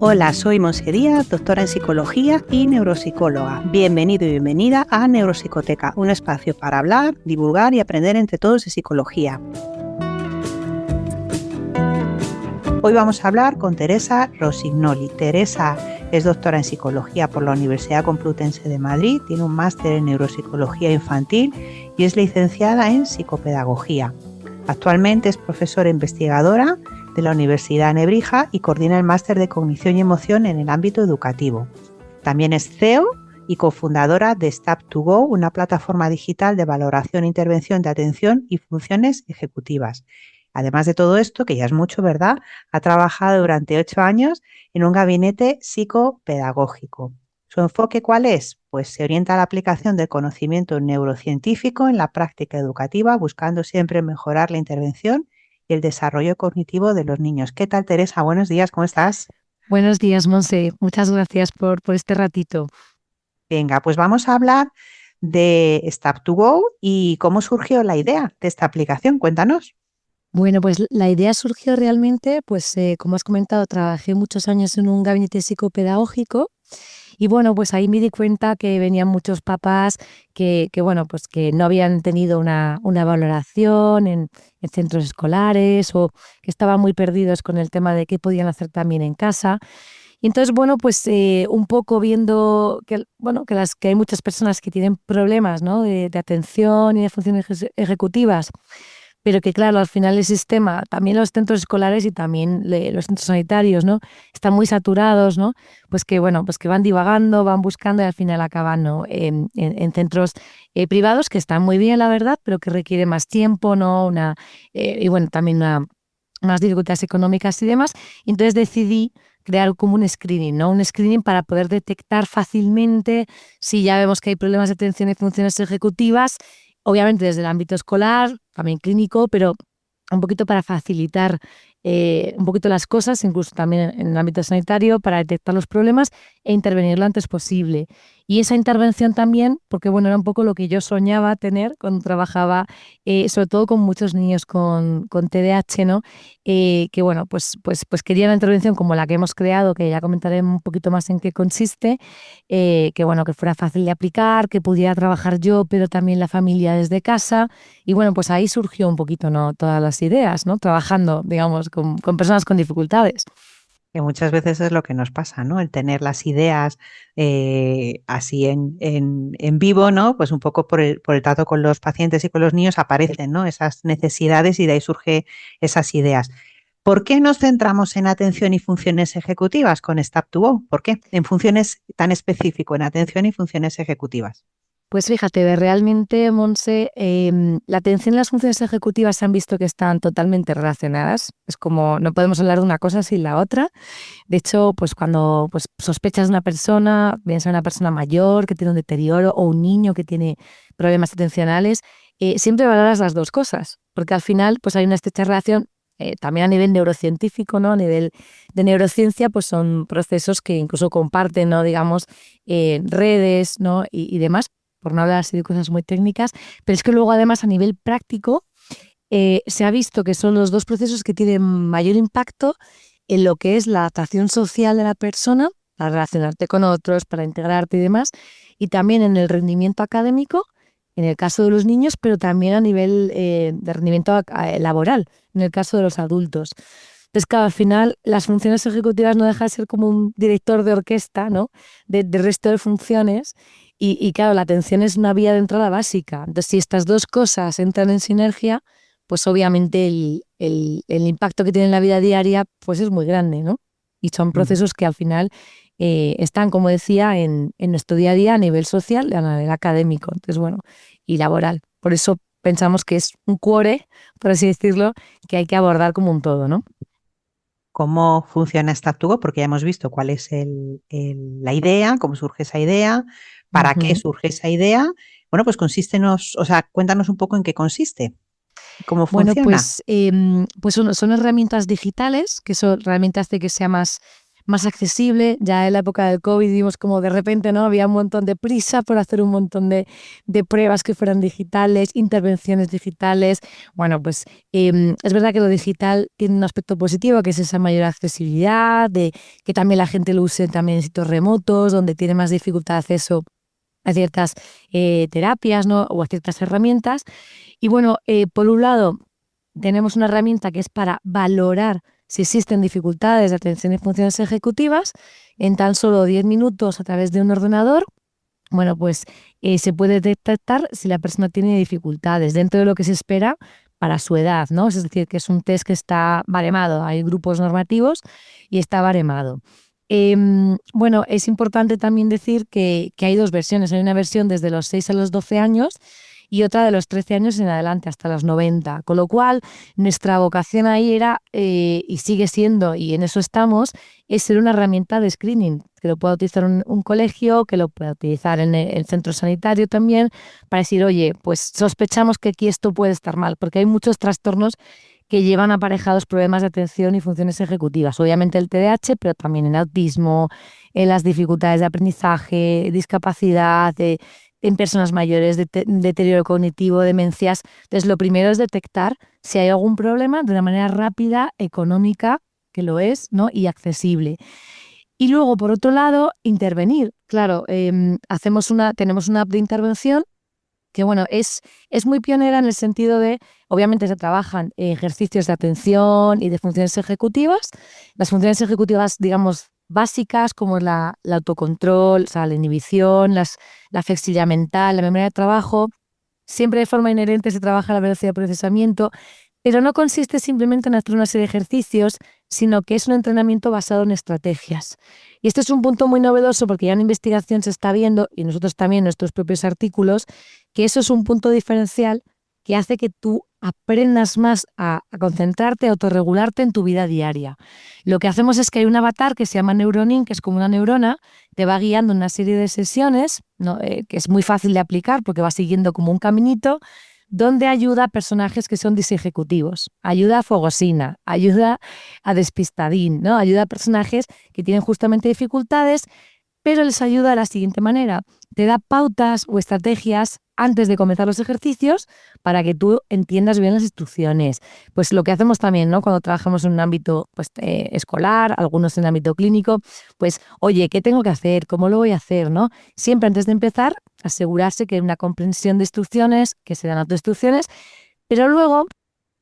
Hola, soy Monse Díaz, doctora en psicología y neuropsicóloga. Bienvenido y bienvenida a Neuropsicoteca, un espacio para hablar, divulgar y aprender entre todos de psicología. Hoy vamos a hablar con Teresa Rossignoli. Teresa es doctora en psicología por la Universidad Complutense de Madrid, tiene un máster en neuropsicología infantil y es licenciada en psicopedagogía. Actualmente es profesora investigadora de la Universidad Nebrija y coordina el máster de cognición y emoción en el ámbito educativo. También es CEO y cofundadora de Step2Go, una plataforma digital de valoración e intervención de atención y funciones ejecutivas. Además de todo esto, que ya es mucho, ¿verdad?, ha trabajado durante 8 años en un gabinete psicopedagógico. ¿Su enfoque cuál es? Pues se orienta a la aplicación del conocimiento neurocientífico en la práctica educativa, buscando siempre mejorar la intervención y el desarrollo cognitivo de los niños. ¿Qué tal, Teresa? Buenos días, ¿cómo estás? Buenos días, Monse. Muchas gracias por este ratito. Venga, pues vamos a hablar de Step2Go y cómo surgió la idea de esta aplicación. Cuéntanos. Bueno, pues la idea surgió realmente, pues como has comentado, trabajé muchos años en un gabinete psicopedagógico y bueno, pues ahí me di cuenta que venían muchos papás bueno, pues que no habían tenido una valoración en centros escolares o que estaban muy perdidos con el tema de qué podían hacer también en casa. Y entonces, bueno, pues un poco viendo que, bueno, que hay muchas personas que tienen problemas, ¿no?, de atención y de funciones ejecutivas, pero que claro, al final el sistema, también los centros escolares y también los centros sanitarios, ¿no?, están muy saturados, ¿no? Pues que bueno, pues que van divagando, van buscando y al final acaban, ¿no?, en centros privados que están muy bien, la verdad, pero que requieren más tiempo, ¿no? Y bueno, también más dificultades económicas y demás. Y entonces decidí crear como un screening, ¿no? Un screening para poder detectar fácilmente si ya vemos que hay problemas de atención y funciones ejecutivas, obviamente desde el ámbito escolar, también clínico, pero un poquito para facilitar un poquito las cosas, incluso también en el ámbito sanitario, para detectar los problemas e intervenir lo antes posible. Y esa intervención también, porque bueno, era un poco lo que yo soñaba tener cuando trabajaba, sobre todo con muchos niños con TDAH, ¿no? Que bueno, pues quería una intervención como la que hemos creado, que ya comentaré un poquito más en qué consiste, que bueno, que fuera fácil de aplicar, que pudiera trabajar yo, pero también la familia desde casa. Y bueno, pues ahí surgió un poquito, ¿no?, todas las ideas, ¿no?, trabajando, digamos, con personas con dificultades. Que muchas veces es lo que nos pasa, ¿no? El tener las ideas así en vivo, ¿no? Pues un poco por el trato con los pacientes y con los niños aparecen, ¿no?, esas necesidades y de ahí surgen esas ideas. ¿Por qué nos centramos en atención y funciones ejecutivas con Step2Go? ¿Por qué? En funciones tan específico, en atención y funciones ejecutivas. Pues fíjate, realmente, Monse, la atención y las funciones ejecutivas se han visto que están totalmente relacionadas. Es como no podemos hablar de una cosa sin la otra. De hecho, pues cuando pues, sospechas de una persona, bien sea una persona mayor que tiene un deterioro o un niño que tiene problemas atencionales, siempre valoras las dos cosas, porque al final pues hay una estrecha relación. También a nivel neurocientífico, ¿no?, a nivel de neurociencia, pues son procesos que incluso comparten, ¿no?, digamos, redes, ¿no?, y demás, por no hablar así de cosas muy técnicas, pero es que luego además a nivel práctico se ha visto que son los dos procesos que tienen mayor impacto en lo que es la adaptación social de la persona, para relacionarte con otros, para integrarte y demás, y también en el rendimiento académico, en el caso de los niños, pero también a nivel de rendimiento laboral, en el caso de los adultos. Entonces, claro, al final las funciones ejecutivas no dejan de ser como un director de orquesta, ¿no?, de resto de funciones y claro, la atención es una vía de entrada básica. Entonces, si estas dos cosas entran en sinergia, pues obviamente el impacto que tiene en la vida diaria pues es muy grande, ¿no? Y son Mm. procesos que al final están, como decía, en nuestro día a día a nivel social, a nivel académico, entonces bueno, y laboral. Por eso pensamos que es un cuore, por así decirlo, que hay que abordar como un todo, ¿no? ¿Cómo funciona Step2Go? Porque ya hemos visto cuál es la idea, cómo surge esa idea, para qué Ujú. surge esa idea. Bueno, pues o sea, cuéntanos un poco en qué consiste, cómo Bueno, funciona. pues son herramientas digitales, que eso realmente hace que sea más más accesible. Ya en la época del COVID vimos como de repente, ¿no?, había un montón de prisa por hacer un montón de pruebas que fueran digitales, intervenciones digitales. Bueno, pues es verdad que lo digital tiene un aspecto positivo, que es esa mayor accesibilidad, de que también la gente lo use también en sitios remotos, donde tiene más dificultad de acceso a ciertas terapias, ¿no?, o a ciertas herramientas. Y bueno, por un lado, tenemos una herramienta que es para valorar si existen dificultades de atención y funciones ejecutivas en tan solo 10 minutos a través de un ordenador. Bueno, pues se puede detectar si la persona tiene dificultades dentro de lo que se espera para su edad, ¿no? Es decir, que es un test que está baremado. Hay grupos normativos y está baremado. Bueno, es importante también decir que hay dos versiones. Hay una versión desde los 6 a los 12 años y otra de los 13 años en adelante, hasta los 90. Con lo cual, nuestra vocación ahí era, y sigue siendo, y en eso estamos, es ser una herramienta de screening, que lo pueda utilizar un colegio, que lo pueda utilizar en el centro sanitario también, para decir, oye, pues sospechamos que aquí esto puede estar mal, porque hay muchos trastornos que llevan aparejados problemas de atención y funciones ejecutivas. Obviamente el TDAH, pero también en autismo, en las dificultades de aprendizaje, discapacidad, en personas mayores, deterioro cognitivo, demencias. Entonces, lo primero es detectar si hay algún problema de una manera rápida, económica, que lo es, ¿no?, y accesible. Y luego, por otro lado, intervenir. Claro, tenemos una app de intervención que, bueno, es muy pionera en el sentido de, obviamente se trabajan ejercicios de atención y de funciones ejecutivas. Las funciones ejecutivas, digamos, básicas, como el autocontrol, o sea, la inhibición, la flexibilidad mental, la memoria de trabajo. Siempre de forma inherente se trabaja la velocidad de procesamiento, pero no consiste simplemente en hacer una serie de ejercicios, sino que es un entrenamiento basado en estrategias. Y este es un punto muy novedoso porque ya en investigación se está viendo, y nosotros también en nuestros propios artículos, que eso es un punto diferencial que hace que tú aprendas más a concentrarte, a autorregularte en tu vida diaria. Lo que hacemos es que hay un avatar que se llama Neuronin, que es como una neurona, te va guiando en una serie de sesiones, ¿no?, que es muy fácil de aplicar porque va siguiendo como un caminito, donde ayuda a personajes que son disejecutivos, ayuda a Fogosina, ayuda a Despistadín, ¿no?, ayuda a personajes que tienen justamente dificultades, pero les ayuda de la siguiente manera. Te da pautas o estrategias antes de comenzar los ejercicios para que tú entiendas bien las instrucciones. Pues lo que hacemos también, ¿no?, cuando trabajamos en un ámbito pues, escolar, algunos en el ámbito clínico, pues, oye, ¿qué tengo que hacer? ¿Cómo lo voy a hacer? ¿No? Siempre antes de empezar, asegurarse que hay una comprensión de instrucciones, que se dan autoinstrucciones, pero luego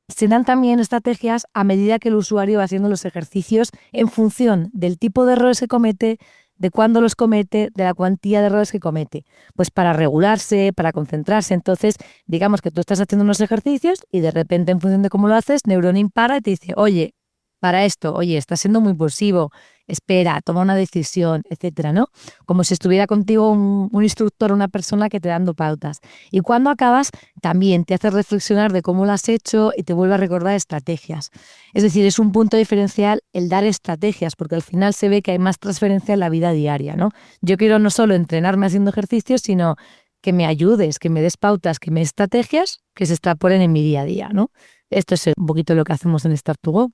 se dan también estrategias a medida que el usuario va haciendo los ejercicios en función del tipo de errores que comete, de cuándo los comete, de la cuantía de errores que comete. Pues para regularse, para concentrarse. Entonces, digamos que tú estás haciendo unos ejercicios y de repente, en función de cómo lo haces, Neuronin para y te dice, oye, para esto, oye, estás siendo muy impulsivo, espera, toma una decisión, etcétera, ¿no? Como si estuviera contigo un instructor, una persona que te dando pautas. Y cuando acabas, también te hace reflexionar de cómo lo has hecho y te vuelve a recordar estrategias. Es decir, es un punto diferencial el dar estrategias, porque al final se ve que hay más transferencia en la vida diaria, ¿no? Yo quiero no solo entrenarme haciendo ejercicios, sino que me ayudes, que me des pautas, que me des estrategias que se extrapolen en mi día a día, ¿no? Esto es un poquito lo que hacemos en Start2Go.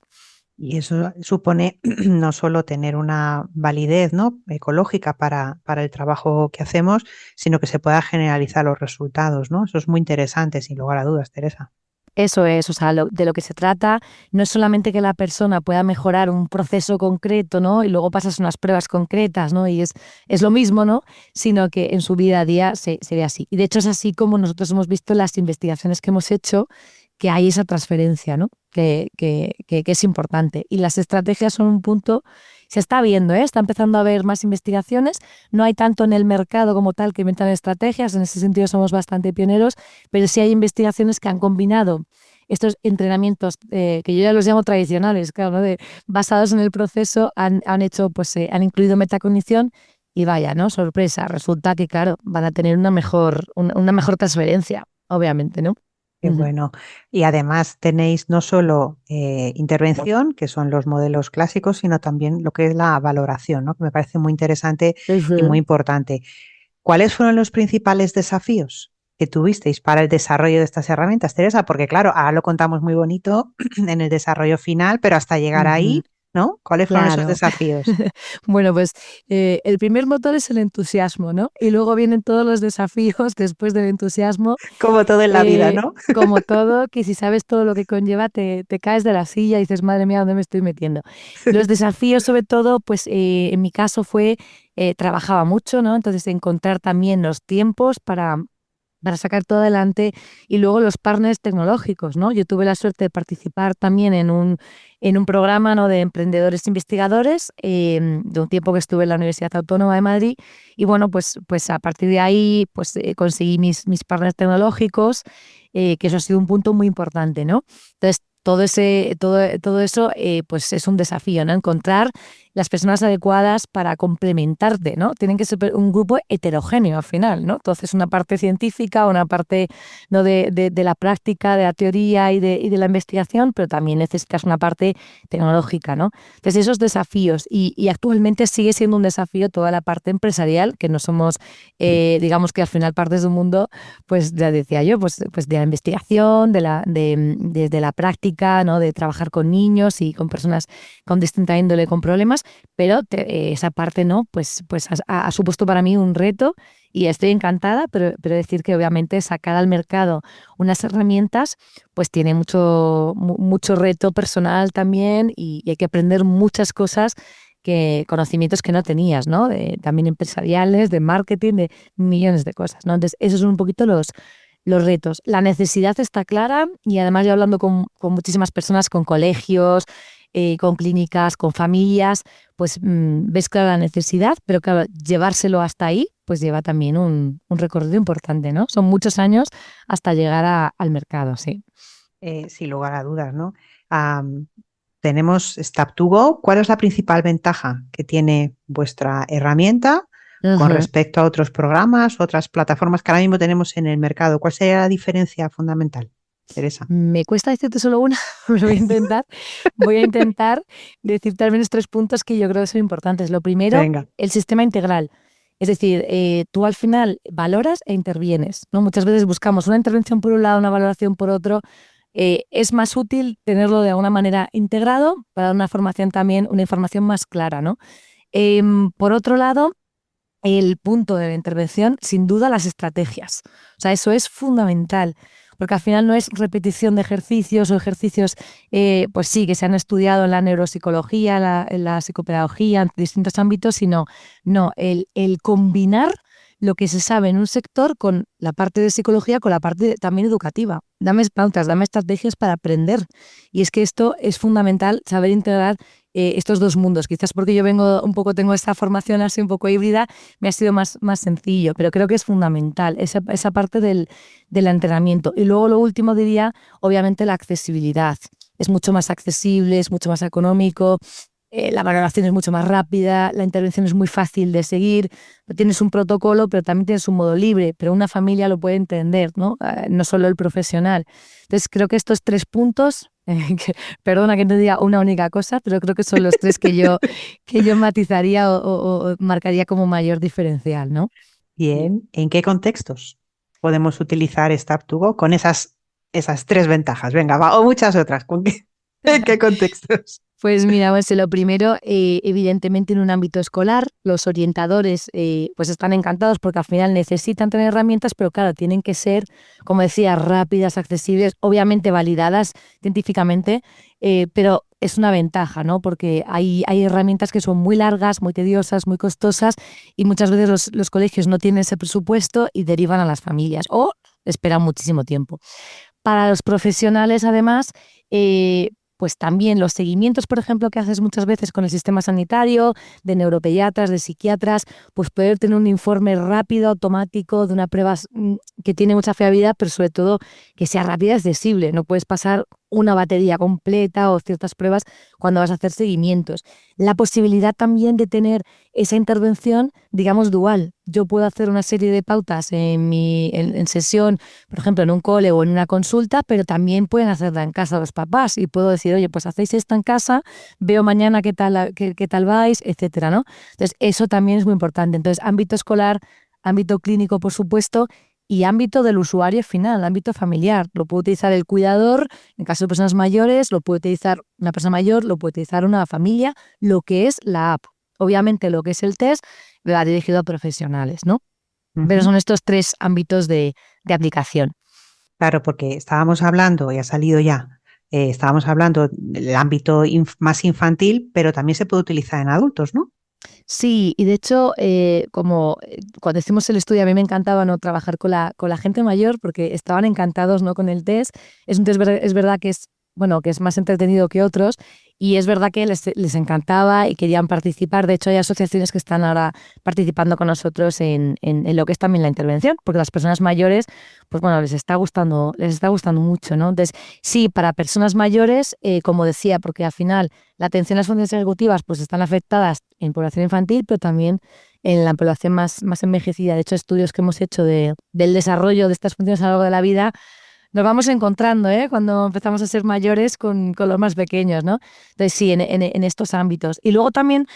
Y eso supone no solo tener una validez, ¿no?, ecológica para el trabajo que hacemos, sino que se pueda generalizar los resultados, ¿no? Eso es muy interesante, sin lugar a dudas, Teresa. Eso es, o sea, de lo que se trata no es solamente que la persona pueda mejorar un proceso concreto, ¿no?, y luego pasas unas pruebas concretas, ¿no?, y es lo mismo, ¿no?, sino que en su vida a día se ve así. Y de hecho es así como nosotros hemos visto en las investigaciones que hemos hecho, que hay esa transferencia, ¿no?, que es importante. Y las estrategias son un punto, se está viendo, está empezando a haber más investigaciones, no hay tanto en el mercado como tal que inventan estrategias, en ese sentido somos bastante pioneros, pero sí hay investigaciones que han combinado estos entrenamientos, que yo ya los llamo tradicionales, claro, ¿no?, basados en el proceso, han hecho, pues han incluido metacognición y vaya, ¿no?, sorpresa, resulta que, claro, van a tener una mejor transferencia, obviamente, ¿no? Qué bueno. Y además tenéis no solo intervención, que son los modelos clásicos, sino también lo que es la valoración, ¿no?, que me parece muy interesante y muy importante. ¿Cuáles fueron los principales desafíos que tuvisteis para el desarrollo de estas herramientas, Teresa? Porque claro, ahora lo contamos muy bonito en el desarrollo final, pero hasta llegar ahí ¿no? ¿Cuáles fueron esos Claro. desafíos? Bueno, pues el primer motor es el entusiasmo, ¿no? Y luego vienen todos los desafíos después del entusiasmo, Como todo en la vida, ¿no? como todo, que si sabes todo lo que conlleva, te caes de la silla y dices, madre mía, ¿dónde me estoy metiendo? Los desafíos, sobre todo, pues en mi caso fue, trabajaba mucho, ¿no? Entonces, encontrar también los tiempos para sacar todo adelante y luego los partners tecnológicos, ¿no? Yo tuve la suerte de participar también en un programa, ¿no?, de emprendedores investigadores, de un tiempo que estuve en la Universidad Autónoma de Madrid y bueno, pues a partir de ahí pues conseguí mis partners tecnológicos, que eso ha sido un punto muy importante, ¿no? Entonces, todo eso pues es un desafío, ¿no? Encontrar las personas adecuadas para complementarte, ¿no? Tienen que ser un grupo heterogéneo al final, ¿no? Entonces, una parte científica, una parte, ¿no?, de la práctica, de la teoría y de la investigación, pero también necesitas una parte tecnológica, ¿no? Entonces, esos desafíos, y actualmente sigue siendo un desafío toda la parte empresarial, que no somos, digamos que al final partes de un mundo, pues ya decía yo, pues de la investigación, de la práctica, ¿no?, de trabajar con niños y con personas con distinta índole, con problemas, pero esa parte, ¿no?, pues ha supuesto para mí un reto y estoy encantada, pero decir que obviamente sacar al mercado unas herramientas, pues tiene mucho reto personal también y hay que aprender muchas cosas, conocimientos que no tenías, ¿no? También empresariales, de marketing, de millones de cosas, ¿no? Entonces, esos son un poquito los retos. La necesidad está clara y además yo hablando con muchísimas personas, con colegios, con clínicas, con familias, pues ves clara la necesidad, pero claro, llevárselo hasta ahí, pues lleva también un recorrido importante, ¿no? Son muchos años hasta llegar al mercado, sí. Sin lugar a dudas, ¿no? Am, tenemos Step2Go. ¿Cuál es la principal ventaja que tiene vuestra herramienta con Ujú. respecto a otros programas, otras plataformas que ahora mismo tenemos en el mercado? ¿Cuál sería la diferencia fundamental, Teresa? Me cuesta decirte solo una, pero voy a intentar. Voy a intentar decirte al menos 3 puntos que yo creo que son importantes. Lo primero, Venga. el sistema integral. Es decir, tú al final valoras e intervienes, ¿no? Muchas veces buscamos una intervención por un lado, una valoración por otro. Es más útil tenerlo de alguna manera integrado para dar una formación también, una información más clara, ¿no? Por otro lado, el punto de la intervención, sin duda, las estrategias. O sea, eso es fundamental, porque al final no es repetición de ejercicios o ejercicios, pues sí, que se han estudiado en la neuropsicología, en la psicopedagogía, en distintos ámbitos, sino no, el combinar lo que se sabe en un sector con la parte de psicología, con la parte también educativa. Dame pautas, dame estrategias para aprender. Y es que esto es fundamental, saber integrar estos dos mundos. Quizás porque yo tengo esta formación así un poco híbrida, me ha sido más sencillo, pero creo que es fundamental esa parte del entrenamiento. Y luego lo último diría, obviamente, la accesibilidad. Es mucho más accesible, es mucho más económico, la valoración es mucho más rápida, la intervención es muy fácil de seguir, tienes un protocolo, pero también tienes un modo libre, pero una familia lo puede entender, ¿no? No solo el profesional. Entonces, creo que estos 3 puntos, perdona que no diga una única cosa, pero creo que son los 3 que yo matizaría o marcaría como mayor diferencial, ¿no? Bien. ¿En qué contextos podemos utilizar Step2Go con esas tres ventajas? Venga, va, o muchas otras. ¿En qué contextos? Pues mira, pues lo primero, evidentemente en un ámbito escolar, los orientadores pues están encantados porque al final necesitan tener herramientas, pero claro, tienen que ser, como decía, rápidas, accesibles, obviamente validadas científicamente, pero es una ventaja, ¿no? Porque hay herramientas que son muy largas, muy tediosas, muy costosas y muchas veces los colegios no tienen ese presupuesto y derivan a las familias o esperan muchísimo tiempo. Para los profesionales, además, pues también los seguimientos, por ejemplo, que haces muchas veces con el sistema sanitario, de neuropediatras, de psiquiatras, pues poder tener un informe rápido, automático, de una prueba que tiene mucha fiabilidad, pero sobre todo que sea rápida y accesible. No puedes pasar una batería completa o ciertas pruebas cuando vas a hacer seguimientos. La posibilidad también de tener esa intervención, digamos, dual. Yo puedo hacer una serie de pautas en sesión, por ejemplo, en un cole o en una consulta, pero también pueden hacerla en casa los papás y puedo decir, oye, pues hacéis esto en casa, veo mañana qué tal vais, etcétera, ¿no? Entonces, eso también es muy importante. Entonces, ámbito escolar, ámbito clínico, por supuesto, y ámbito del usuario final, ámbito familiar. Lo puede utilizar el cuidador, en caso de personas mayores, lo puede utilizar una persona mayor, lo puede utilizar una familia, lo que es la app. Obviamente lo que es el test va dirigido a profesionales, ¿no? Pero son estos 3 ámbitos de aplicación. Claro, porque estábamos hablando, y ha salido ya, estábamos hablando del ámbito más infantil, pero también se puede utilizar en adultos, ¿no? Sí, y de hecho, cuando hicimos el estudio, a mí me encantaba, ¿no?, trabajar con la gente mayor porque estaban encantados, ¿no?, con el test. Es un test, es verdad que es, bueno, que es más entretenido que otros, y es verdad que les encantaba y querían participar. De hecho, hay asociaciones que están ahora participando con nosotros en lo que es también la intervención, porque las personas mayores, pues bueno, les está gustando mucho, ¿no? Entonces, sí, para personas mayores, como decía, porque al final la atención a las funciones ejecutivas pues están afectadas en población infantil, pero también en la población más envejecida. De hecho, estudios que hemos hecho del desarrollo de estas funciones a lo largo de la vida, nos vamos encontrando, cuando empezamos a ser mayores con los más pequeños, ¿no? Entonces, sí, en estos ámbitos. Y luego también,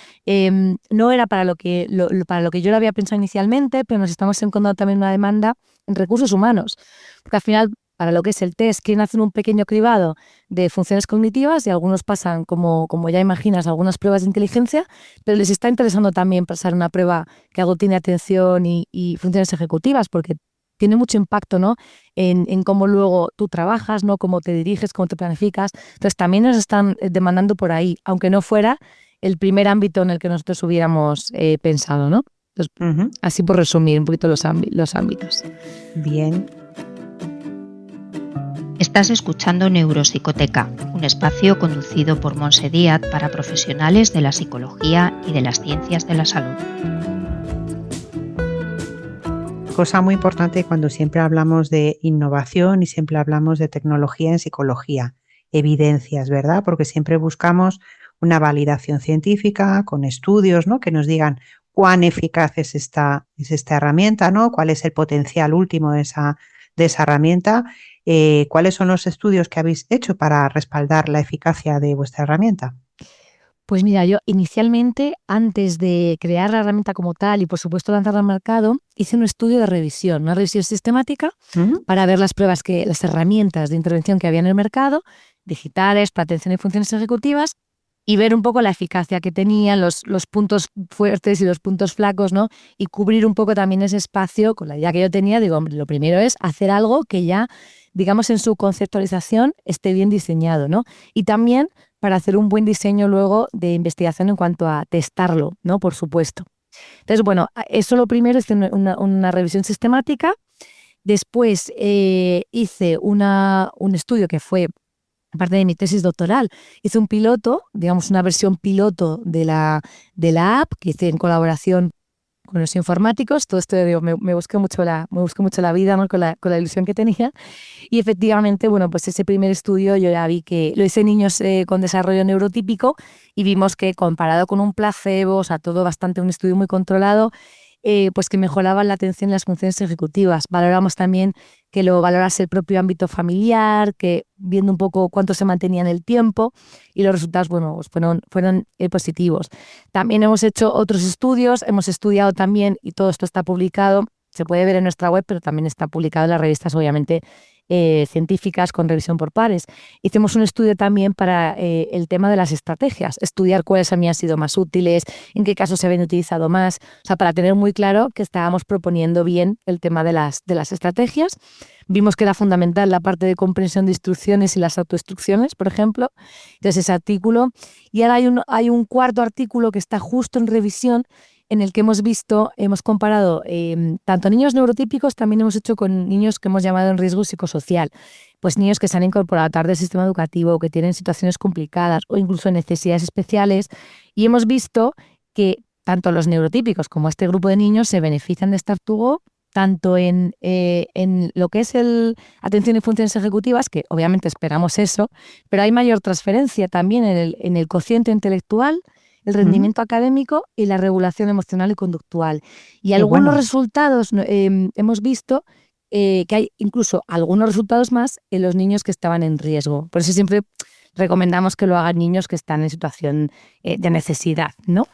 no era para lo que yo lo había pensado inicialmente, pero nos estamos encontrando también una demanda en recursos humanos. Porque al final, para lo que es el test, quieren hacer un pequeño cribado de funciones cognitivas y algunos pasan, como ya imaginas, algunas pruebas de inteligencia, pero les está interesando también pasar una prueba que algo tiene atención y funciones ejecutivas, porque tiene mucho impacto, ¿no?, en cómo luego tú trabajas, ¿no?, cómo te diriges, cómo te planificas. Entonces también nos están demandando por ahí, aunque no fuera el primer ámbito en el que nosotros hubiéramos pensado, ¿no? Entonces, así por resumir un poquito los ámbitos. Bien. Estás escuchando Neuropsicoteca, un espacio conducido por Montse Díaz para profesionales de la psicología y de las ciencias de la salud. Cosa muy importante cuando siempre hablamos de innovación y siempre hablamos de tecnología en psicología, evidencias, ¿verdad? Porque siempre buscamos una validación científica con estudios, ¿no?, que nos digan cuán eficaz es esta herramienta, ¿no?, cuál es el potencial último de esa herramienta. ¿Cuáles son los estudios que habéis hecho para respaldar la eficacia de vuestra herramienta? Pues mira, yo inicialmente, antes de crear la herramienta como tal y por supuesto lanzarla al mercado, hice un estudio de revisión, una revisión sistemática para ver las herramientas de intervención que había en el mercado, digitales, para atención y funciones ejecutivas, y ver un poco la eficacia que tenían, los puntos fuertes y los puntos flacos, ¿no? Y cubrir un poco también ese espacio con la idea que yo tenía. Digo, hombre, lo primero es hacer algo que ya, digamos, en su conceptualización esté bien diseñado, ¿no? Y también para hacer un buen diseño luego de investigación en cuanto a testarlo, ¿no?, por supuesto. Entonces, bueno, eso lo primero, hice una revisión sistemática. Después hice un estudio que fue parte de mi tesis doctoral. Hice un piloto, digamos una versión piloto de la app que hice en colaboración con los informáticos. Todo esto, digo, me busqué mucho la vida, ¿no?, con la ilusión que tenía. Y efectivamente, bueno, pues ese primer estudio yo ya vi que lo hice en niños con desarrollo neurotípico y vimos que comparado con un placebo, o sea, todo bastante, un estudio muy controlado, pues que mejoraban la atención y las funciones ejecutivas. Valoramos también que lo valorase el propio ámbito familiar, que viendo un poco cuánto se mantenía en el tiempo, y los resultados, bueno, pues fueron positivos. También hemos hecho otros estudios, hemos estudiado también, y todo esto está publicado, se puede ver en nuestra web, pero también está publicado en las revistas, obviamente, científicas con revisión por pares. Hicimos un estudio también para el tema de las estrategias, estudiar cuáles habían sido más útiles, en qué casos se habían utilizado más, o sea, para tener muy claro que estábamos proponiendo bien el tema de las estrategias. Vimos que era fundamental la parte de comprensión de instrucciones y las autoinstrucciones, por ejemplo. Entonces, ese artículo. Y ahora hay un cuarto artículo que está justo en revisión, en el que hemos comparado tanto niños neurotípicos, también hemos hecho con niños que hemos llamado en riesgo psicosocial, pues niños que se han incorporado tarde al sistema educativo, que tienen situaciones complicadas o incluso necesidades especiales, y hemos visto que tanto los neurotípicos como este grupo de niños se benefician de Start2Go, tanto en lo que es el atención y funciones ejecutivas, que obviamente esperamos eso, pero hay mayor transferencia también en el cociente intelectual, el rendimiento académico y la regulación emocional y conductual. Y algunos resultados hemos visto que hay incluso algunos resultados más en los niños que estaban en riesgo. Por eso siempre recomendamos que lo hagan niños que están en situación de necesidad, ¿no?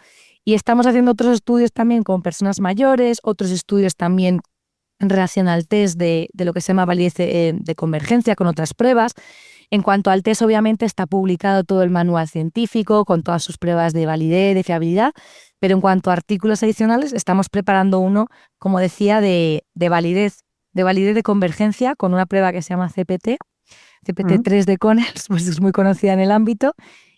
Y estamos haciendo otros estudios también con personas mayores, otros estudios también en relación al test de lo que se llama validez de convergencia con otras pruebas. En cuanto al test, obviamente está publicado todo el manual científico con todas sus pruebas de validez, de fiabilidad, pero en cuanto a artículos adicionales, estamos preparando uno, como decía, de validez de convergencia con una prueba que se llama CPT, CPT-3 de Conners, pues es muy conocida en el ámbito.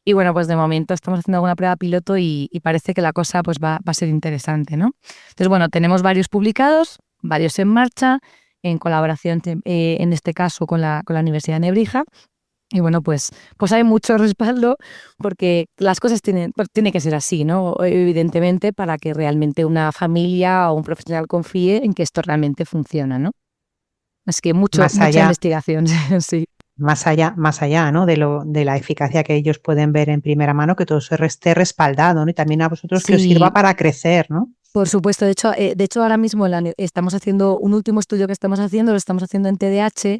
Y bueno, pues de momento estamos haciendo alguna prueba piloto y parece que la cosa pues va a ser interesante, ¿no? Entonces, bueno, tenemos varios publicados, varios en marcha, en colaboración, en este caso, con la Universidad de Nebrija. Y bueno, pues hay mucho respaldo porque las cosas tiene que ser así, ¿no? Evidentemente, para que realmente una familia o un profesional confíe en que esto realmente funciona, ¿no? Es que mucha investigación, sí. Más allá, ¿no? De la eficacia que ellos pueden ver en primera mano, que todo eso esté respaldado, ¿no? Y también a vosotros que os sirva para crecer, ¿no? Por supuesto, de hecho ahora mismo estamos haciendo un último estudio que estamos haciendo, lo estamos haciendo en TDAH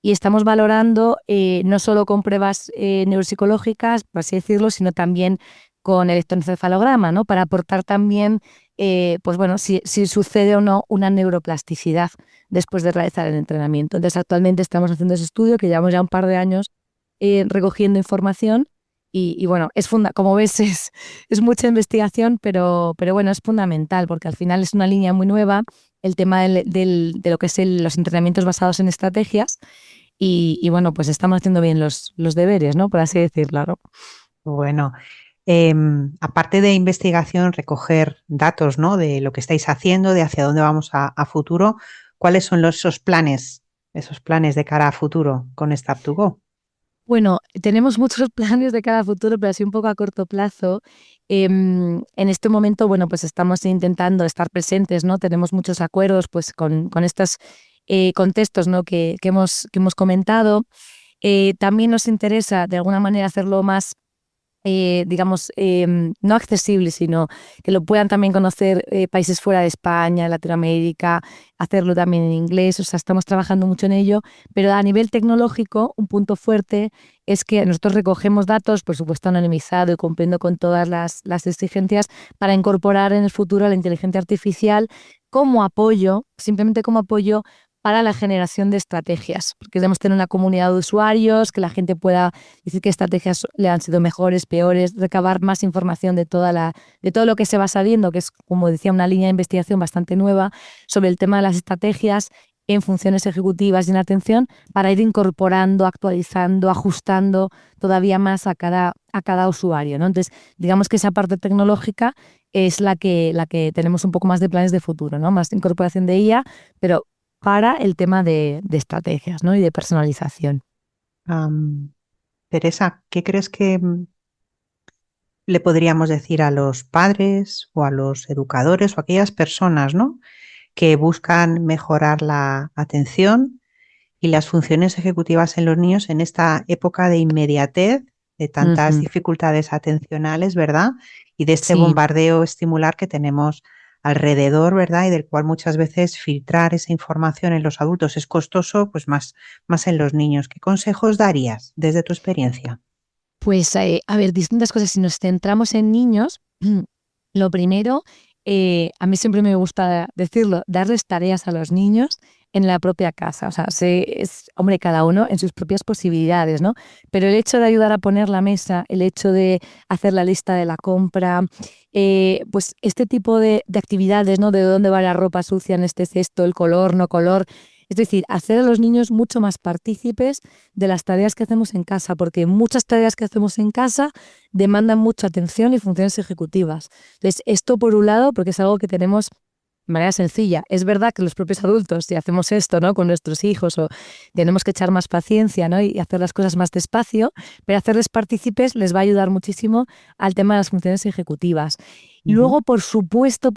y estamos valorando no solo con pruebas neuropsicológicas, por así decirlo, sino también con electroencefalograma, ¿no? Para aportar también, pues bueno, si sucede o no una neuroplasticidad después de realizar el entrenamiento. Entonces actualmente estamos haciendo ese estudio que llevamos ya un par de años recogiendo información. Y bueno, como ves, es mucha investigación, pero bueno, es fundamental porque al final es una línea muy nueva el tema de lo que es los entrenamientos basados en estrategias y bueno, pues estamos haciendo bien los deberes, ¿no? Por así decirlo, ¿no? Bueno, aparte de investigación, recoger datos, ¿no? De lo que estáis haciendo, de hacia dónde vamos a futuro, ¿cuáles son esos planes de cara a futuro con Start2Go? Bueno, tenemos muchos planes de cara a futuro, pero así un poco a corto plazo. En este momento, bueno, pues estamos intentando estar presentes, ¿no? Tenemos muchos acuerdos pues con estos contextos, ¿no? que hemos comentado. También nos interesa de alguna manera hacerlo más digamos, no accesible, sino que lo puedan también conocer países fuera de España, Latinoamérica, hacerlo también en inglés, o sea, estamos trabajando mucho en ello, pero a nivel tecnológico, un punto fuerte es que nosotros recogemos datos, por supuesto anonimizado y cumpliendo con todas las exigencias, para incorporar en el futuro la inteligencia artificial como apoyo, simplemente como apoyo para la generación de estrategias, porque debemos tener una comunidad de usuarios, que la gente pueda decir qué estrategias le han sido mejores, peores, recabar más información de todo lo que se va sabiendo, que es, como decía, una línea de investigación bastante nueva sobre el tema de las estrategias en funciones ejecutivas y en atención, para ir incorporando, actualizando, ajustando todavía más a cada usuario, ¿no? Entonces, digamos que esa parte tecnológica es la que tenemos un poco más de planes de futuro, ¿no? Más incorporación de IA, pero para el tema de estrategias, ¿no? Y de personalización. Teresa, ¿qué crees que le podríamos decir a los padres o a los educadores o a aquellas personas, ¿no? que buscan mejorar la atención y las funciones ejecutivas en los niños en esta época de inmediatez, de tantas dificultades atencionales, ¿verdad? Y de este bombardeo estimular que tenemos alrededor, ¿verdad? Y del cual muchas veces filtrar esa información en los adultos es costoso, pues más en los niños. ¿Qué consejos darías desde tu experiencia? Pues, a ver, distintas cosas. Si nos centramos en niños, lo primero, a mí siempre me gusta decirlo, darles tareas a los niños en la propia casa. O sea, hombre, cada uno en sus propias posibilidades, ¿no? Pero el hecho de ayudar a poner la mesa, el hecho de hacer la lista de la compra, pues este tipo de actividades, ¿no? De dónde va la ropa sucia en este cesto, el color, no color. Es decir, hacer a los niños mucho más partícipes de las tareas que hacemos en casa, porque muchas tareas que hacemos en casa demandan mucha atención y funciones ejecutivas. Entonces, esto por un lado, porque es algo que tenemos de manera sencilla. Es verdad que los propios adultos, si hacemos esto, ¿no? Con nuestros hijos, o tenemos que echar más paciencia, ¿no? Y hacer las cosas más despacio, pero hacerles partícipes les va a ayudar muchísimo al tema de las funciones ejecutivas. Y luego, por supuesto,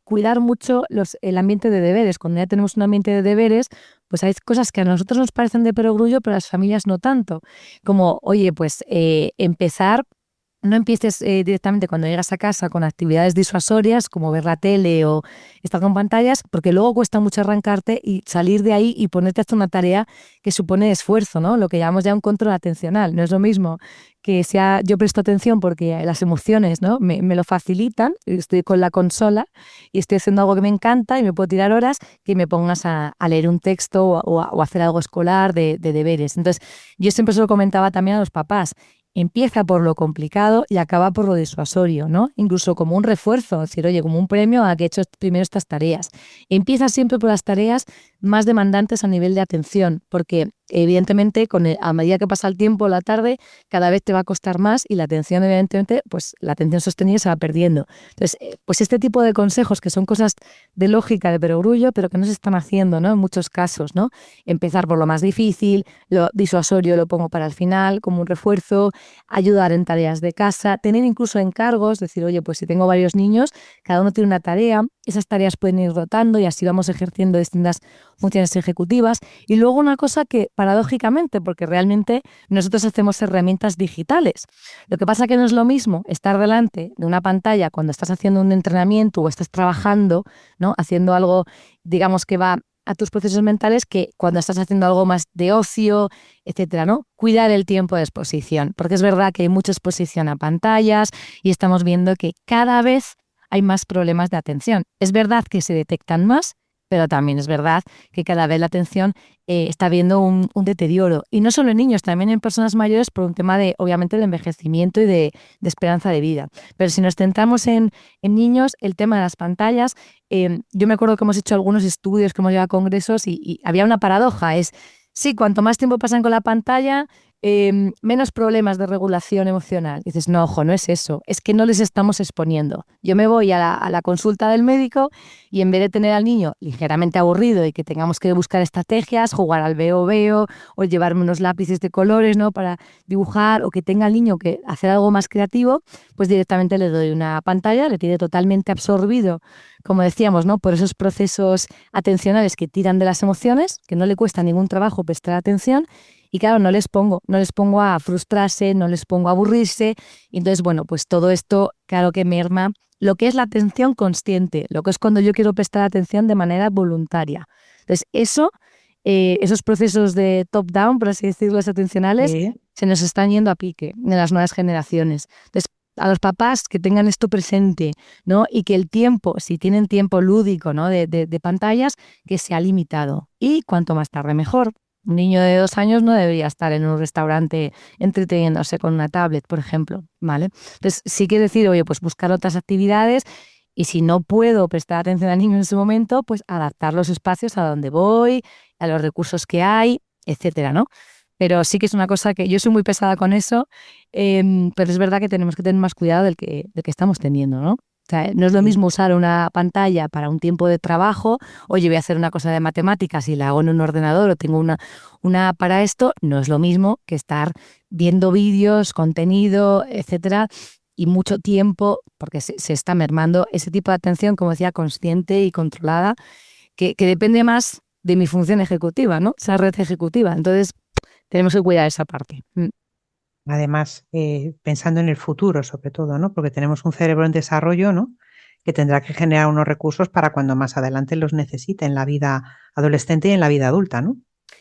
cuidar mucho el ambiente de deberes. Cuando ya tenemos un ambiente de deberes, pues hay cosas que a nosotros nos parecen de perogrullo, pero a las familias no tanto. Como, oye, pues empezar no empieces directamente cuando llegas a casa con actividades disuasorias como ver la tele o estar con pantallas, porque luego cuesta mucho arrancarte y salir de ahí y ponerte a hacer una tarea que supone esfuerzo, ¿no? Lo que llamamos ya un control atencional. No es lo mismo que sea yo presto atención porque las emociones, ¿no? me lo facilitan, estoy con la consola y estoy haciendo algo que me encanta y me puedo tirar horas, que me pongas a leer un texto o hacer algo escolar de deberes. Entonces, yo siempre se lo comentaba también a los papás. Empieza por lo complicado y acaba por lo disuasorio, ¿no? Incluso como un refuerzo, es decir, oye, como un premio a que he hecho primero estas tareas. Empieza siempre por las tareas más demandantes a nivel de atención, porque evidentemente a medida que pasa el tiempo, la tarde, cada vez te va a costar más y la atención, evidentemente, pues la atención sostenida se va perdiendo. Entonces, pues este tipo de consejos que son cosas de lógica, de perogrullo, pero que no se están haciendo, ¿no? En muchos casos, ¿no? Empezar por lo más difícil, lo disuasorio lo pongo para el final, como un refuerzo, ayudar en tareas de casa, tener incluso encargos, decir, oye, pues si tengo varios niños, cada uno tiene una tarea, esas tareas pueden ir rotando y así vamos ejerciendo distintas funciones ejecutivas. Y luego una cosa que, paradójicamente, porque realmente nosotros hacemos herramientas digitales. Lo que pasa que no es lo mismo estar delante de una pantalla cuando estás haciendo un entrenamiento o estás trabajando, ¿no? Haciendo algo, digamos, que va a tus procesos mentales, que cuando estás haciendo algo más de ocio, etcétera, ¿no? Cuidar el tiempo de exposición, porque es verdad que hay mucha exposición a pantallas y estamos viendo que cada vez hay más problemas de atención. Es verdad que se detectan más, pero también es verdad que cada vez la atención está viendo un deterioro. Y no solo en niños, también en personas mayores por un tema de, obviamente, de envejecimiento y de esperanza de vida. Pero si nos centramos en niños, el tema de las pantallas, yo me acuerdo que hemos hecho algunos estudios, que hemos llevado a congresos y había una paradoja, es, sí, cuanto más tiempo pasan con la pantalla, menos problemas de regulación emocional. Y dices, no, ojo, no es eso, es que no les estamos exponiendo. Yo me voy a la consulta del médico y en vez de tener al niño ligeramente aburrido y que tengamos que buscar estrategias, jugar al veo o llevarme unos lápices de colores, ¿no? Para dibujar, o que tenga al niño que hacer algo más creativo, pues directamente le doy una pantalla, le tiene totalmente absorbido, como decíamos, ¿no? Por esos procesos atencionales que tiran de las emociones, que no le cuesta ningún trabajo prestar atención. Y claro, no les pongo a frustrarse, no les pongo a aburrirse. Y entonces, bueno, pues todo esto, claro que merma lo que es la atención consciente, lo que es cuando yo quiero prestar atención de manera voluntaria. Entonces, esos procesos de top-down, por así decirlo, atencionales, Sí. se nos están yendo a pique de las nuevas generaciones. Entonces, a los papás que tengan esto presente, ¿no? Y que el tiempo, si tienen tiempo lúdico, ¿no? de pantallas, que sea limitado. Y cuanto más tarde, mejor. Un niño de 2 años no debería estar en un restaurante entreteniéndose con una tablet, por ejemplo, ¿vale? Entonces, sí que decir, oye, pues buscar otras actividades, y si no puedo prestar atención al niño en ese momento, pues adaptar los espacios a donde voy, a los recursos que hay, etcétera, ¿no? Pero sí que es una cosa que yo soy muy pesada con eso, pero es verdad que tenemos que tener más cuidado del que estamos teniendo, ¿no? O sea, no es lo Sí. mismo usar una pantalla para un tiempo de trabajo. Oye, voy a hacer una cosa de matemáticas y la hago en un ordenador o tengo una para esto. No es lo mismo que estar viendo vídeos, contenido, etcétera, y mucho tiempo, porque se está mermando ese tipo de atención, como decía, consciente y controlada, que depende más de mi función ejecutiva, ¿no? Esa red ejecutiva. Entonces, tenemos que cuidar esa parte. Además, pensando en el futuro, sobre todo, ¿no? Porque tenemos un cerebro en desarrollo, ¿no? Que tendrá que generar unos recursos para cuando más adelante los necesite en la vida adolescente y en la vida adulta, ¿no?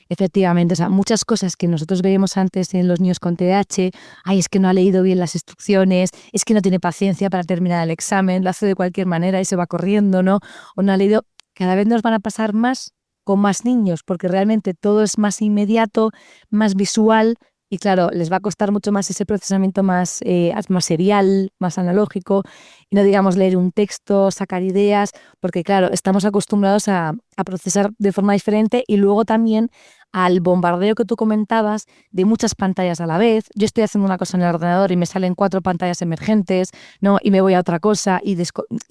Efectivamente, o sea, muchas cosas que nosotros veíamos antes en los niños con TDAH, ay, es que no ha leído bien las instrucciones, es que no tiene paciencia para terminar el examen, lo hace de cualquier manera y se va corriendo, ¿no? O no ha leído, cada vez nos van a pasar más con más niños, porque realmente todo es más inmediato, más visual, y claro, les va a costar mucho más ese procesamiento más serial, más analógico, y no digamos leer un texto, sacar ideas, porque claro, estamos acostumbrados a procesar de forma diferente, y luego también al bombardeo que tú comentabas de muchas pantallas a la vez. Yo estoy haciendo una cosa en el ordenador y me salen 4 pantallas emergentes, ¿no? Y me voy a otra cosa y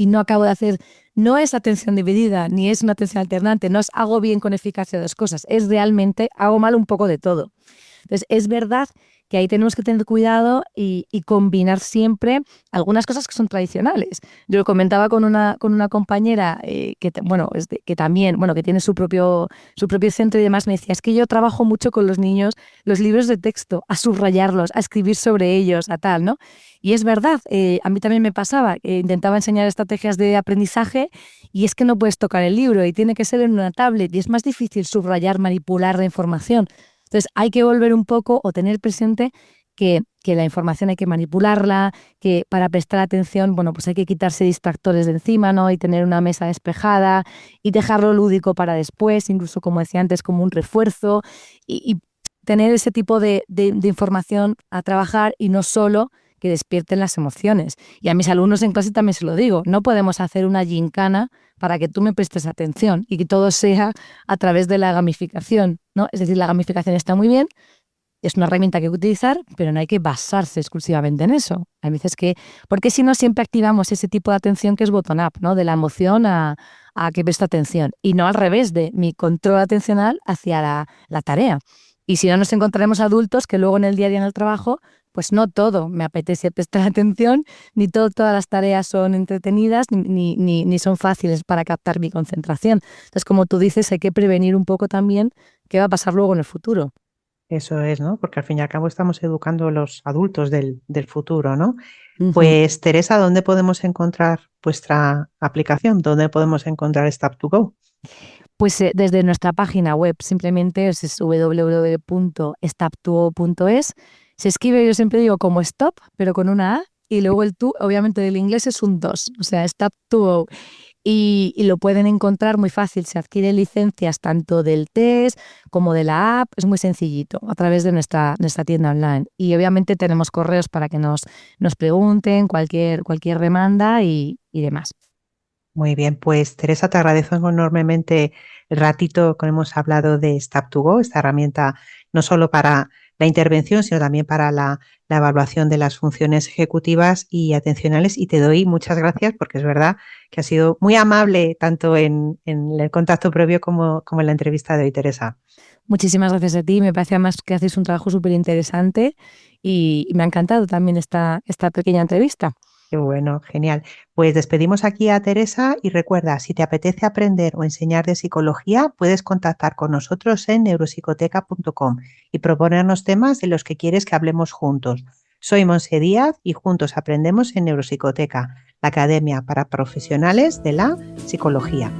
no acabo de hacer. No es atención dividida, ni es una atención alternante, no es hago bien con eficacia 2 cosas, es realmente hago mal un poco de todo. Entonces, es verdad que ahí tenemos que tener cuidado y combinar siempre algunas cosas que son tradicionales. Yo lo comentaba con una compañera que también, que tiene su propio centro y demás, me decía, es que yo trabajo mucho con los niños, los libros de texto, a subrayarlos, a escribir sobre ellos, a tal, ¿no? Y es verdad, a mí también me pasaba, intentaba enseñar estrategias de aprendizaje y es que no puedes tocar el libro y tiene que ser en una tablet y es más difícil subrayar, manipular la información. Entonces hay que volver un poco o tener presente que la información hay que manipularla, que para prestar atención, pues hay que quitarse distractores de encima, ¿no? Y tener una mesa despejada y dejarlo lúdico para después, incluso como decía antes, como un refuerzo y tener ese tipo de información a trabajar y no solo que despierten las emociones. Y a mis alumnos en clase también se lo digo, no podemos hacer una gincana para que tú me prestes atención y que todo sea a través de la gamificación, ¿no? Es decir, la gamificación está muy bien, es una herramienta que hay que utilizar, pero no hay que basarse exclusivamente en eso. Hay veces porque si no siempre activamos ese tipo de atención que es bottom-up, ¿no? De la emoción a que presta atención y no al revés de mi control atencional hacia la tarea. Y si no nos encontraremos adultos que luego en el día a día en el trabajo, pues no todo me apetece prestar atención, ni todas las tareas son entretenidas, ni son fáciles para captar mi concentración. Entonces, como tú dices, hay que prevenir un poco también qué va a pasar luego en el futuro. Eso es, ¿no? Porque al fin y al cabo estamos educando a los adultos del futuro, ¿no? Uh-huh. Pues, Teresa, ¿dónde podemos encontrar vuestra aplicación? ¿Dónde podemos encontrar Stop2Go? Pues desde nuestra página web, simplemente es www.stop2go.es. Se escribe, yo siempre digo, como stop, pero con una A, y luego el to, obviamente del inglés es un 2, o sea, Stop2Go. Y lo pueden encontrar muy fácil, se adquieren licencias tanto del test como de la app, es muy sencillito, a través de nuestra tienda online. Y obviamente tenemos correos para que nos pregunten cualquier demanda y demás. Muy bien, pues Teresa, te agradezco enormemente el ratito que hemos hablado de Stop2Go, esta herramienta no solo para la intervención, sino también para la evaluación de las funciones ejecutivas y atencionales. Y te doy muchas gracias porque es verdad que ha sido muy amable tanto en el contacto previo como en la entrevista de hoy, Teresa. Muchísimas gracias a ti, me parece además que haces un trabajo súper interesante y me ha encantado también esta pequeña entrevista. Qué bueno, genial. Pues despedimos aquí a Teresa y recuerda, si te apetece aprender o enseñar de psicología, puedes contactar con nosotros en neuropsicoteca.com y proponernos temas de los que quieres que hablemos juntos. Soy Monse Díaz y juntos aprendemos en Neuropsicoteca, la academia para profesionales de la psicología.